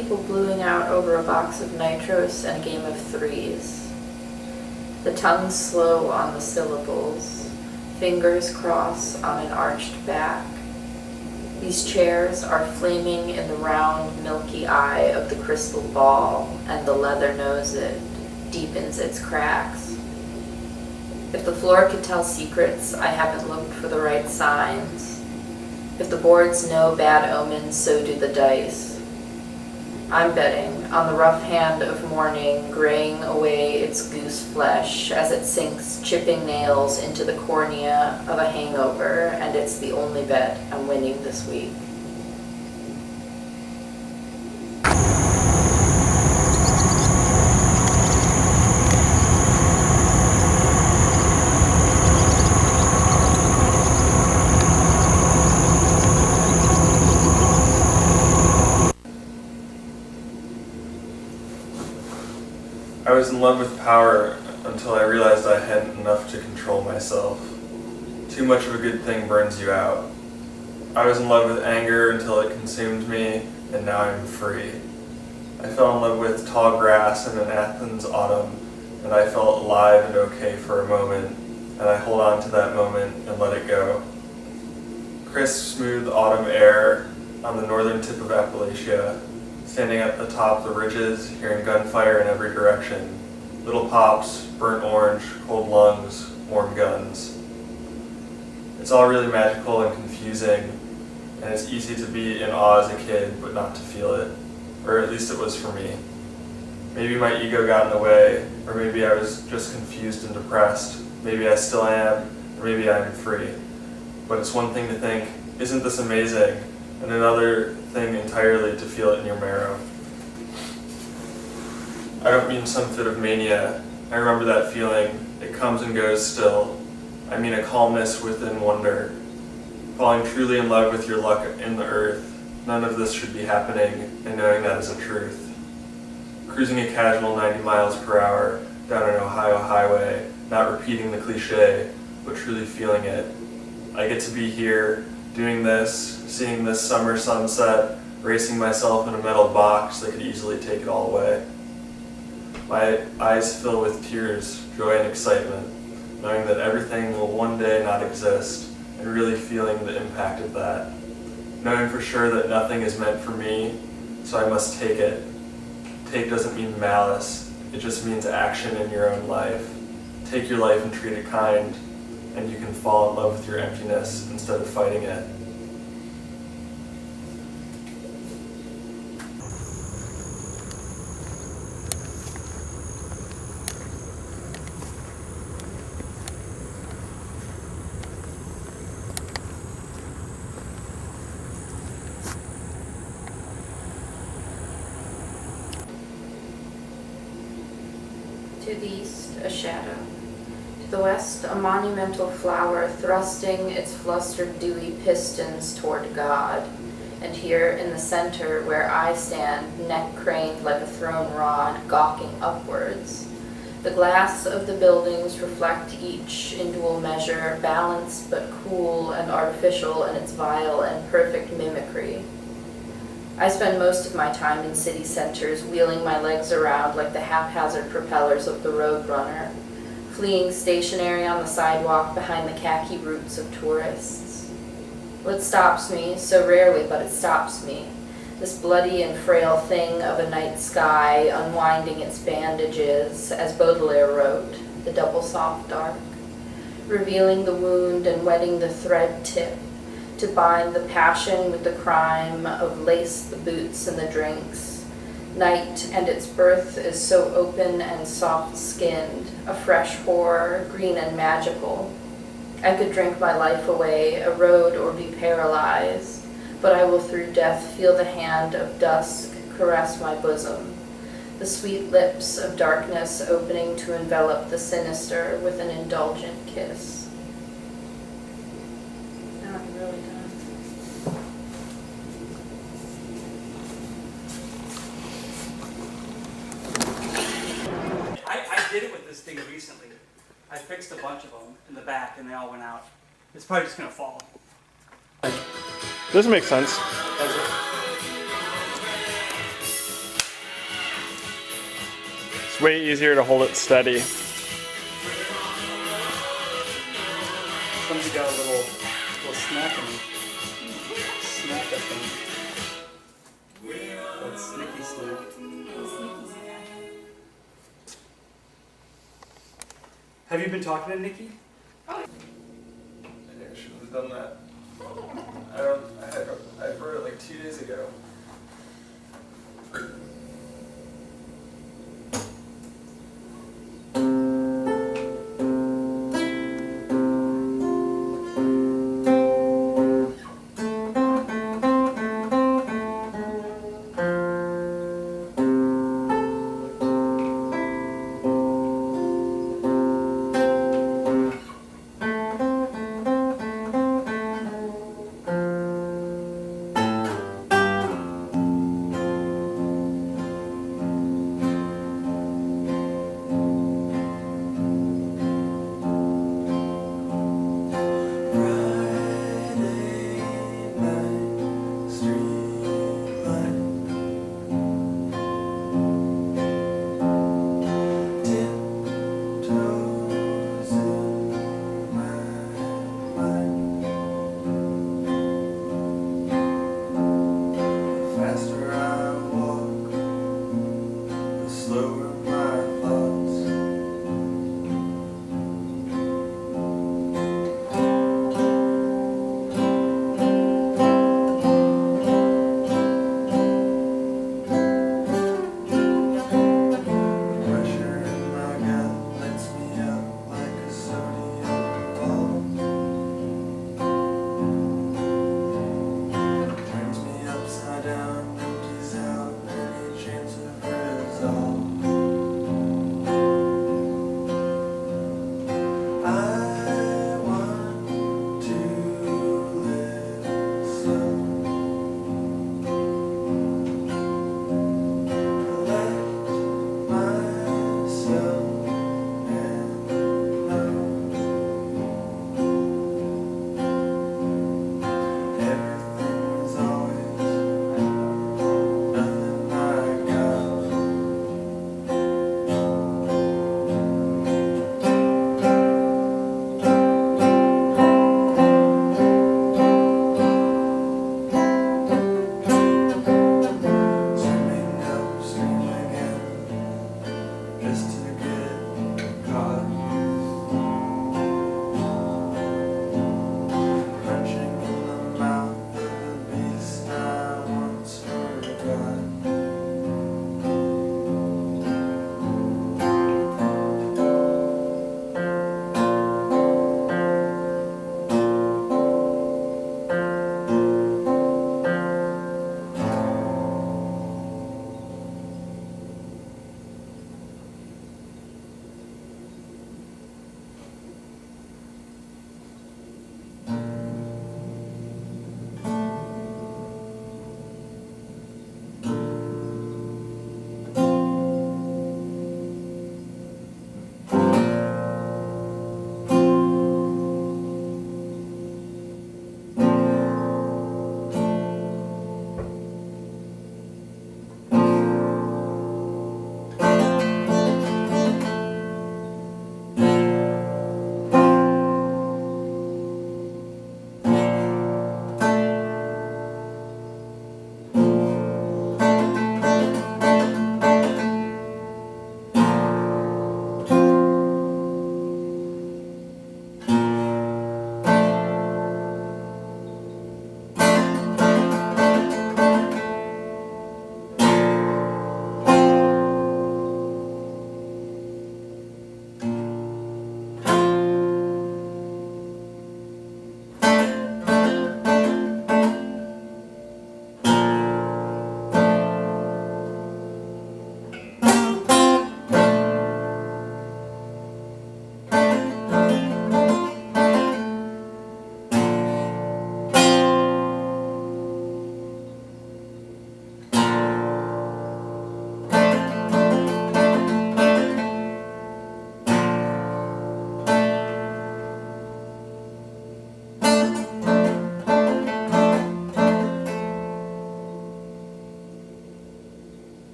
people bluing out over a box of nitros and a game of threes. The tongue slow on the syllables, fingers cross on an arched back. These chairs are flaming in the round, milky eye of the crystal ball, and the leather knows it, deepens its cracks. If the floor could tell secrets, I haven't looked for the right signs. If the boards know bad omens, so do the dice. I'm betting on the rough hand of morning graying away its goose flesh as it sinks chipping nails into the cornea of a hangover, and it's the only bet I'm winning this week. I was in love with power until I realized I hadn't enough to control myself. Too much of a good thing burns you out. I was in love with anger until it consumed me, and now I'm free. I fell in love with tall grass in an Athens autumn, and I felt alive and okay for a moment, and I hold on to that moment and let it go. Crisp, smooth autumn air on the northern tip of Appalachia, standing at the top of the ridges, hearing gunfire in every direction. Little pops, burnt orange, cold lungs, warm guns. It's all really magical and confusing, and it's easy to be in awe as a kid, but not to feel it. Or at least it was for me. Maybe my ego got in the way, or maybe I was just confused and depressed. Maybe I still am, or maybe I'm free. But it's one thing to think, isn't this amazing? And another thing entirely to feel it in your marrow. I don't mean some fit of mania. I remember that feeling. It comes and goes still. I mean a calmness within wonder. Falling truly in love with your luck in the earth. None of this should be happening, and knowing that is a truth. Cruising a casual 90 miles per hour down an Ohio highway, not repeating the cliche, but truly feeling it. I get to be here, doing this, seeing this summer sunset, racing myself in a metal box that could easily take it all away. My eyes fill with tears, joy and excitement, knowing that everything will one day not exist, and really feeling the impact of that. Knowing for sure that nothing is meant for me, so I must take it. Take doesn't mean malice, it just means action in your own life. Take your life and treat it kind, and you can fall in love with your emptiness instead of fighting it. To the east, a shadow. To the west, a monumental flower thrusting its flustered dewy pistons toward God. And here in the center, where I stand, neck craned like a thrown rod, gawking upwards. The glass of the buildings reflect each in dual measure, balanced but cool and artificial in its vile and perfect mimicry. I spend most of my time in city centers, wheeling my legs around like the haphazard propellers of the Roadrunner, fleeing stationary on the sidewalk behind the khaki roots of tourists. What stops me, so rarely, but it stops me, this bloody and frail thing of a night sky unwinding its bandages, as Baudelaire wrote, the double soft dark, revealing the wound and wetting the thread tip, to bind the passion with the crime of lace the boots and the drinks. Night and its birth is so open and soft-skinned, a fresh horror, green and magical. I could drink my life away, erode or be paralyzed, but I will through death feel the hand of dusk caress my bosom, the sweet lips of darkness opening to envelop the sinister with an indulgent kiss. I did it with this thing recently. I fixed a bunch of them in the back and they all went out. It's probably just gonna fall. Doesn't make sense. Does it? it's way easier to hold it steady. Somebody got a little snack in me. Snack, I think. That's sneaky snack. Have you been talking to Nikki? I should have done that. I wrote it like 2 days ago. Down, empties out any chance of resolve.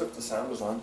if the sound was on.